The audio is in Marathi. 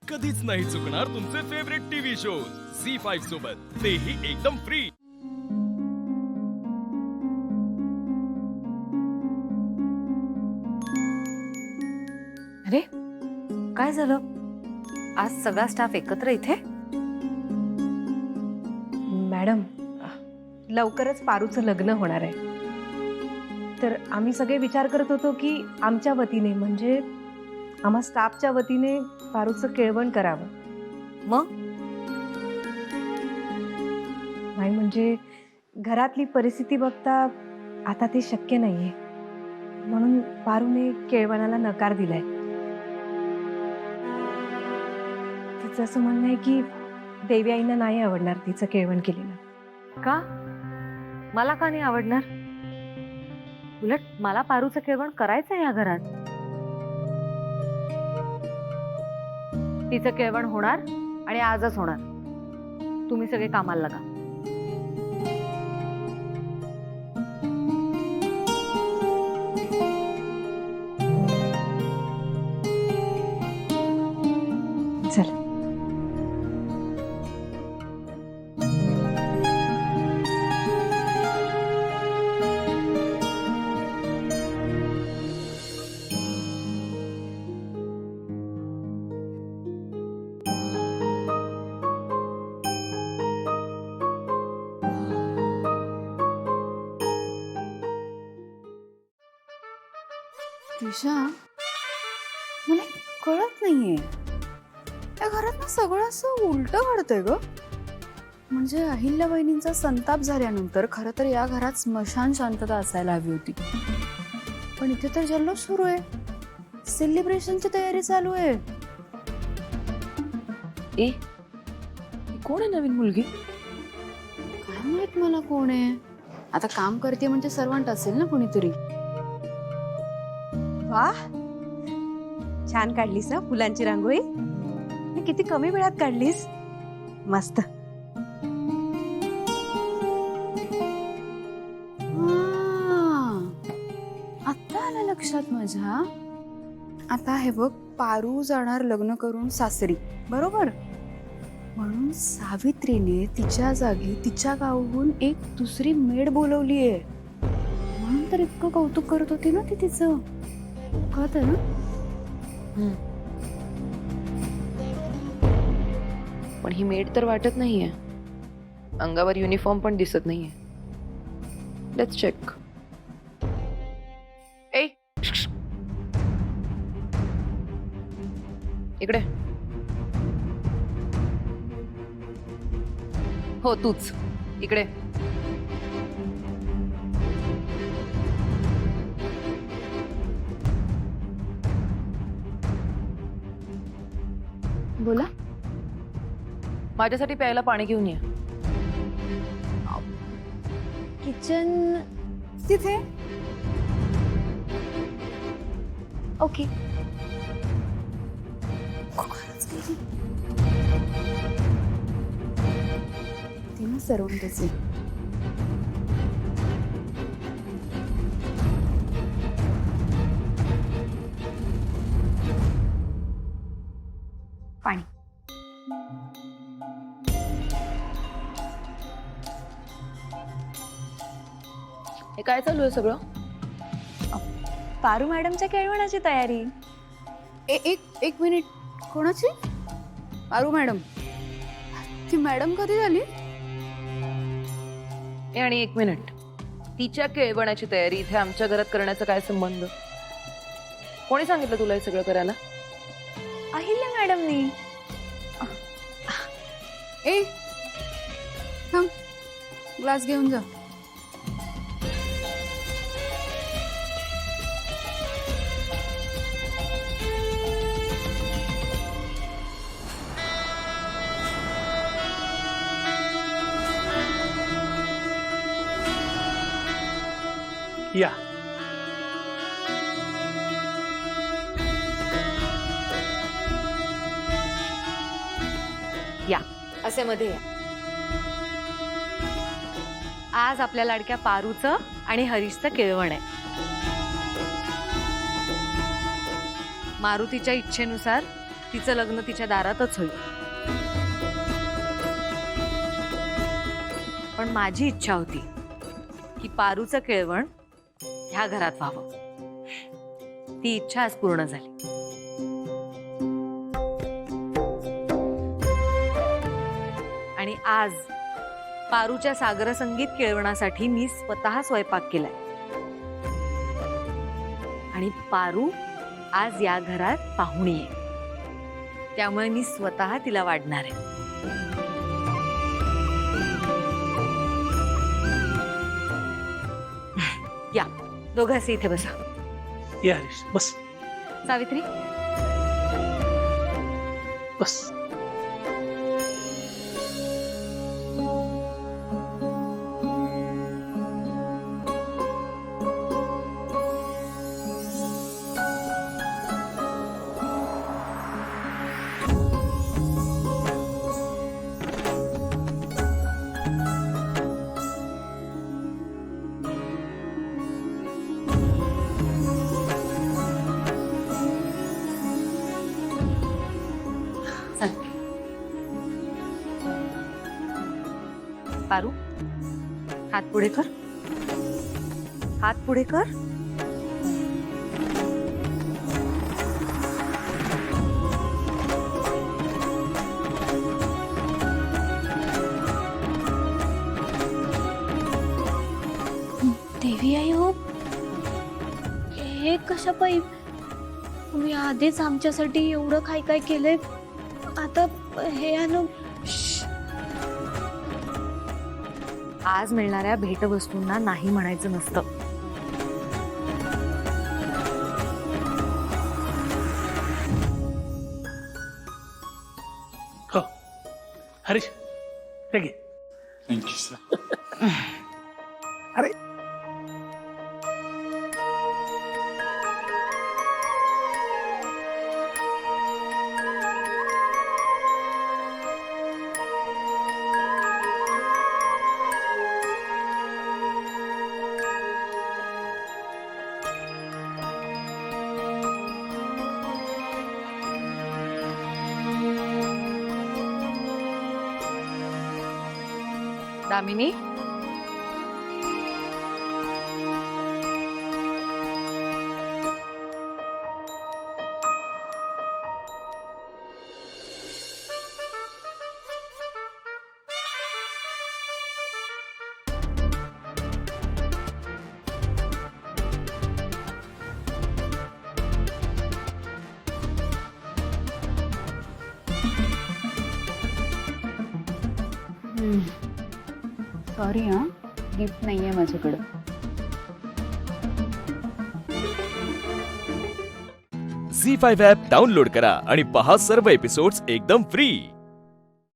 कधीच नाही चुकणार तुमचे फेवरेट टीव्ही शोज झी5 सोबत, तेही एकदम फ्री। अरे काय झालं? आज सगळा स्टाफ एकत्र इथे? मॅडम, लवकरच पारूचं लग्न होणार आहे, तर आम्ही सगळे विचार करत होतो की आमच्या वतीने म्हणजे आम्हा स्टाफच्या वतीने पारूचं केळवण करावं। मग नाही म्हणजे घरातली परिस्थिती बघता आता ते शक्य नाहीये, म्हणून पारूने केळवणाला नकार दिलाय। तिचं असं म्हणणं आहे की देवी आईंना नाही आवडणार तिचं केळवण केलेलं। का? मला का नाही आवडणार? उलट मला पारूचं केळवण करायचंय या घरात। तिचं केळवण होणार आणि आजच होणार। तुम्ही सगळे कामाला लागा। चल दिशा, मला एक कळत नाहीये, या घरात ना सगळं असं उलटं घडतंय ग। म्हणजे अहिल्याबाईंचा संताप झाल्यानंतर खरं तर या घरात स्मशान शांतता असायला हवी होती, पण इथे तर जल्लोष सुरू आहे, सेलिब्रेशनची तयारी चालू आहे। ए, ही कोण आहे नवीन मुलगी? काय माहित मला कोण आहे, आता काम करते म्हणजे सर्वंट असेल ना कोणीतरी। वाह, छान काढलीस ना फुलांची रांगोळी, आणि किती कमी वेळात काढलीस, मस्त। आता आलं लक्षात माझ्या। आता हे बघ, पारू जाणार लग्न करून सासरी, बरोबर? म्हणून सावित्रीने तिच्या जागी तिच्या गावाहून एक दुसरी मेड बोलवलीये, म्हणून तर इतकं कौतुक करत होती ना ती तिचं, कळत ना? पण ही मेड तर वाटत नाहीये, अंगावर युनिफॉर्म पण दिसत नाहीये। Let's check. ए, इकडे। हो तूच, इकडे। बोला। माझ्यासाठी प्यायला पाणी घेऊन या। किचन तिथे। ओके। तिने सर्वंटचे पाणी। हे काय चालू आहे सगळं? पारू मॅडमच्या केळवणाची तयारी। एक मिनिट, कोणाची? पारू मॅडम? ती मॅडम कधी झाली? आणि एक मिनिट, तिच्या केळवणाची तयारी इथे आमच्या घरात करण्याचा काय संबंध? कोणी सांगितलं तुला हे सगळं करायला? अहिल्या मॅडमनी। ए थांब, ग्लास घेऊन जा। या या असे मध्ये या। आज आपल्या लाडक्या पारूचं आणि हरीशचं केळवण आहे। मारुतीच्या इच्छेनुसार तिचं लग्न तिच्या दारातच होईल. पण माझी इच्छा होती की पारूचं केळवण ह्या घरात व्हावं. ती इच्छा आज पूर्ण झाली. आणि आज पारूच्या सागर संगीत केळवणासाठी मी स्वतः स्वयंपाक केलाय. आणि पारू आज या घरात पाहुणी आहे, त्यामुळे मी स्वतः तिला वाढणार आहे. या दोघांचे इथे बसा. ये हरीश बस सावित्री बस. चल. पारू हात पुढे कर. हात पुढे कर. देवी आई हो, हे कशा पायी? तुम्ही आधीच आमच्यासाठी एवढं काय काय केलंय, आता हे आणून. आज मिळणाऱ्या भेटवस्तूंना नाही म्हणायचं नसतं. हो हरीश हे घे. Thank you sir. अरे दामिनी, सॉरी हां, गिफ्ट नाहीये माझ्याकडं. झी5 ॲप डाउनलोड करा आणि पहा सर्व एपिसोड्स एकदम फ्री.